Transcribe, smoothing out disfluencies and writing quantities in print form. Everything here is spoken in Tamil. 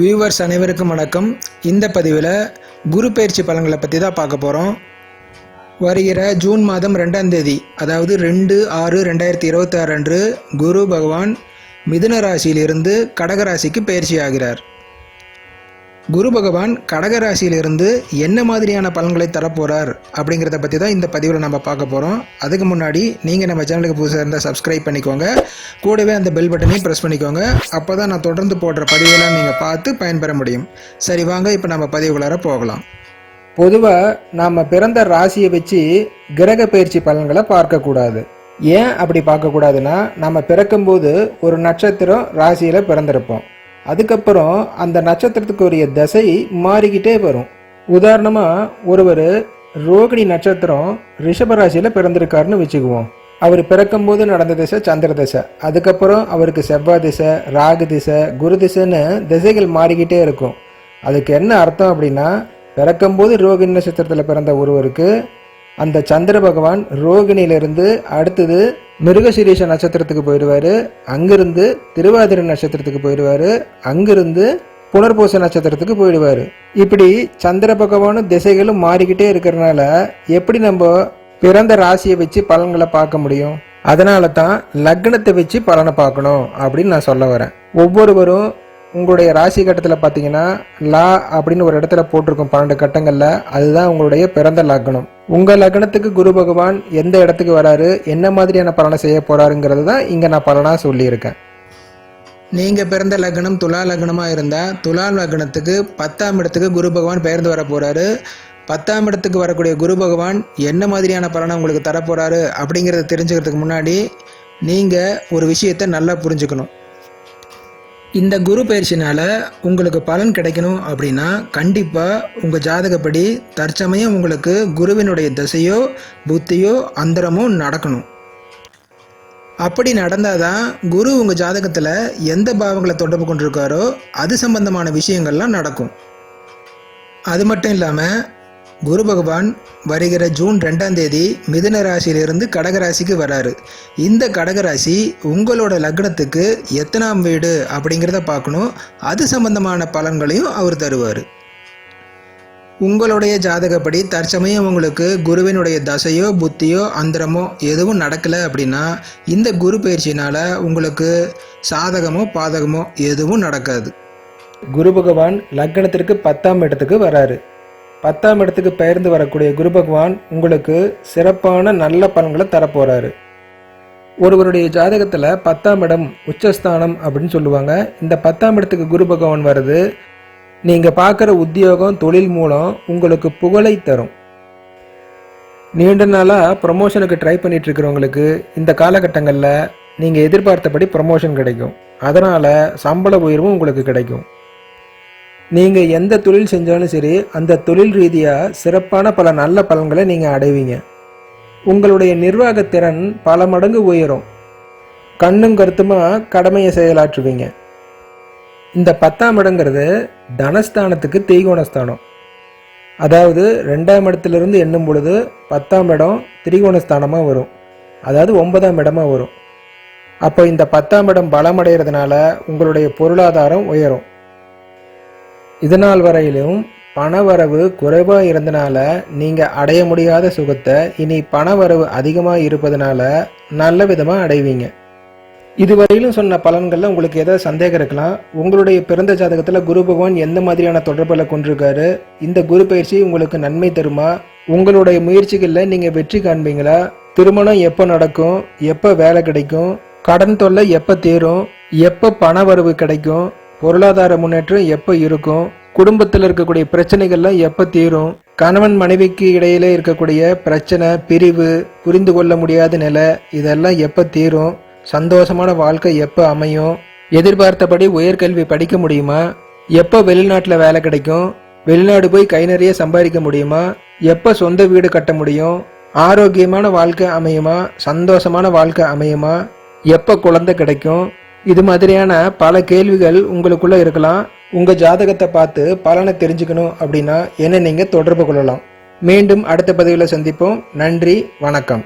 வியூவர்ஸ் அனைவருக்கும் வணக்கம். இந்த பதிவில் குரு பயிற்சி பலன்களை பற்றி தான் பார்க்க போகிறோம். வருகிற ஜூன் மாதம் 2ஆம் தேதி, அதாவது 2/6/2026 அன்று குரு பகவான் மிதுன ராசியிலிருந்து கடக ராசிக்கு பயிற்சி ஆகிறார். குரு பகவான் கடக ராசியிலிருந்து என்ன மாதிரியான பலன்களை தரப்போகிறார் அப்படிங்கிறத பற்றி தான் இந்த பதிவில் நம்ம பார்க்க போகிறோம். அதுக்கு முன்னாடி நீங்கள் நம்ம சேனலுக்கு புதுசாக இருந்தால் சப்ஸ்கிரைப் பண்ணிக்கோங்க, கூடவே அந்த பெல் பட்டனையும் ப்ரெஸ் பண்ணிக்கோங்க. அப்போ தான் நான் தொடர்ந்து போடுற பதிவெல்லாம் நீங்கள் பார்த்து பயன்பெற முடியும். சரி, வாங்க இப்போ நம்ம பதிவுக்குள்ளார போகலாம். பொதுவாக நாம் பிறந்த ராசியை வச்சு கிரக பயிற்சி பலன்களை பார்க்கக்கூடாது. ஏன் அப்படி பார்க்கக்கூடாதுன்னா, நம்ம பிறக்கும்போது ஒரு நட்சத்திரம் ராசியில் பிறந்திருப்போம். அதுக்கப்புறம் அந்த நட்சத்திரத்துக்கு உரிய தசை மாறிக்கிட்டே வரும். உதாரணமாக ஒருவர் ரோகிணி நட்சத்திரம் ரிஷபராசியில் பிறந்திருக்காருன்னு வச்சுக்குவோம். அவர் பிறக்கும்போது நடந்த திசை சந்திர திசை, அதுக்கப்புறம் அவருக்கு செவ்வாய் திசை, ராகு திசை, குரு திசைன்னு திசைகள் மாறிக்கிட்டே இருக்கும். அதுக்கு என்ன அர்த்தம் அப்படின்னா, பிறக்கும்போது ரோகிணி நட்சத்திரத்தில் பிறந்த ஒருவருக்கு அந்த சந்திர பகவான் ரோகிணியிலிருந்து அடுத்தது மிருகசீரிஷ நட்சத்திரத்துக்கு போயிடுவார், அங்கிருந்து திருவாதிரை நட்சத்திரத்துக்கு போயிடுவார், அங்கிருந்து புனர்பூச நட்சத்திரத்துக்கு போயிடுவார். இப்படி சந்திர பகவானும் திசைகளும் மாறிக்கிட்டே இருக்கிறதுனால எப்படி நம்ம பிறந்த ராசியை வச்சு பலன்களை பார்க்க முடியும்? அதனால தான் லக்னத்தை வச்சு பலனை பார்க்கணும் அப்படின்னு நான் சொல்ல வரேன். ஒவ்வொருவரும் உங்களுடைய ராசி கட்டத்தில் பார்த்தீங்கன்னா லா அப்படின்னு ஒரு இடத்துல போட்டிருக்கும் 12 கட்டங்களில், அதுதான் உங்களுடைய பிறந்த லக்னம். உங்கள் லக்னத்துக்கு குரு பகவான் எந்த இடத்துக்கு வராரு, என்ன மாதிரியான பலனை செய்ய போறாருங்கிறது தான் இங்கே நான் பலனாக சொல்லியிருக்கேன். நீங்கள் பிறந்த லக்னம் துலா லக்னமாக இருந்தால் துலா லக்னத்துக்கு 10ஆம் இடத்துக்கு குரு பகவான் பெயர்ந்து வர போகிறாரு. 10ஆம் இடத்துக்கு வரக்கூடிய குரு பகவான் என்ன மாதிரியான பலனை உங்களுக்கு தரப்போகிறாரு அப்படிங்கிறத தெரிஞ்சுக்கிறதுக்கு முன்னாடி நீங்கள் ஒரு விஷயத்தை நல்லா புரிஞ்சுக்கணும். இந்த குரு பயிற்சினால் உங்களுக்கு பலன் கிடைக்கணும் அப்படின்னா கண்டிப்பாக உங்கள் ஜாதகப்படி தற்சமயம் உங்களுக்கு குருவினுடைய தசையோ புத்தியோ அந்தரமோ நடக்கணும். அப்படி நடந்தால் தான் குரு உங்கள் ஜாதகத்தில் எந்த பாவங்களை தொடர்பு கொண்டிருக்காரோ அது சம்பந்தமான விஷயங்கள்லாம் நடக்கும். அது மட்டும் இல்லாமல் குரு பகவான் வருகிற ஜூன் 2ஆம் தேதி மிதுன ராசியிலிருந்து கடகராசிக்கு வராரு. இந்த கடகராசி உங்களோட லக்னத்துக்கு எத்தனாம் வீடு அப்படிங்கிறத பார்க்கணும். அது சம்பந்தமான பலன்களையும் அவர் தருவார். உங்களுடைய ஜாதகப்படி தற்சமயம் உங்களுக்கு குருவினுடைய தசையோ புத்தியோ அந்தரமோ எதுவும் நடக்கலை அப்படின்னா இந்த குரு பயிற்சினால் உங்களுக்கு சாதகமோ பாதகமோ எதுவும் நடக்காது. குரு பகவான் லக்னத்திற்கு 10ஆம் இடத்துக்கு வராரு. 10ஆம் இடத்துக்கு பெயர்ந்து வரக்கூடிய குரு பகவான் உங்களுக்கு சிறப்பான நல்ல பலன்களை தரப்போறாரு. ஒருவருடைய ஜாதகத்தில் 10ஆம் இடம் உச்சஸ்தானம் அப்படின்னு சொல்லுவாங்க. இந்த 10ஆம் இடத்துக்கு குரு பகவான் வருது, நீங்கள் பார்க்குற உத்தியோகம் தொழில் மூலம் உங்களுக்கு புகழை தரும். நீண்ட நாளாக ப்ரமோஷனுக்கு ட்ரை பண்ணிட்டு இருக்கிறவங்களுக்கு இந்த காலகட்டங்களில் நீங்கள் எதிர்பார்த்தபடி ப்ரமோஷன் கிடைக்கும். அதனால் சம்பள உயர்வும் உங்களுக்கு கிடைக்கும். நீங்கள் எந்த தொழில் செஞ்சாலும் சரி, அந்த தொழில் ரீதியாக சிறப்பான பல நல்ல பலன்களை நீங்கள் அடைவீங்க. உங்களுடைய நிர்வாகத்திறன் பல மடங்கு உயரும். கண்ணும் கருத்துமாக கடமையை செயலாற்றுவீங்க. இந்த 10ஆம் இடங்கிறது தனஸ்தானத்துக்கு திரிகோணஸ்தானம். அதாவது 2ஆம் இடத்துலேருந்து எண்ணும் பொழுது 10ஆம் இடம் திரிகோணஸ்தானமாக வரும், அதாவது 9ஆம் இடமாக வரும். அப்போ இந்த 10ஆம் இடம் பலமடைகிறதுனால உங்களுடைய பொருளாதாரம் உயரும். இதனால் வரையிலும் பணவரவு குறைவாக இருந்தனால நீங்கள் அடைய முடியாத சுகத்தை இனி பணவரவு அதிகமாக இருப்பதனால நல்ல விதமாக அடைவீங்க. இதுவரையிலும் சொன்ன பலன்களில் உங்களுக்கு ஏதாவது சந்தேகம் இருக்கலாம். உங்களுடைய பிறந்த ஜாதகத்தில் குரு பகவான் எந்த மாதிரியான தொடர்பில் கொண்டிருக்காரு, இந்த குரு பயிற்சி உங்களுக்கு நன்மை தருமா, உங்களுடைய முயற்சிகளில் நீங்கள் வெற்றி காண்பீங்களா, திருமணம் எப்போ நடக்கும், எப்போ வேலை கிடைக்கும், கடன் தொல்லை எப்போ தீரும், எப்போ பணவரவு கிடைக்கும், பொருளாதார முன்னேற்றம் எப்போ இருக்கும், குடும்பத்தில் இருக்கக்கூடிய பிரச்சனைகள்லாம் எப்போ தீரும், கணவன் மனைவிக்கு இடையில இருக்கக்கூடிய பிரச்சனை, பிரிவு, புரிந்து கொள்ள முடியாத நிலை இதெல்லாம் எப்போ தீரும், சந்தோஷமான வாழ்க்கை எப்போ அமையும், எதிர்பார்த்தபடி உயர்கல்வி படிக்க முடியுமா, எப்போ வெளிநாட்டில் வேலை கிடைக்கும், வெளிநாடு போய் கை நிறைய சம்பாதிக்க முடியுமா, எப்போ சொந்த வீடு கட்ட முடியும், ஆரோக்கியமான வாழ்க்கை அமையுமா, சந்தோஷமான வாழ்க்கை அமையுமா, எப்போ குழந்தை கிடைக்கும், இது மாதிரியான பல கேள்விகள் உங்களுக்குள்ள இருக்கலாம். உங்கள் ஜாதகத்தை பார்த்து பலனை தெரிஞ்சுக்கணும் அப்படின்னா என்ன நீங்கள் தொடர்பு கொள்ளலாம். மீண்டும் அடுத்த பதிவில் சந்திப்போம். நன்றி, வணக்கம்.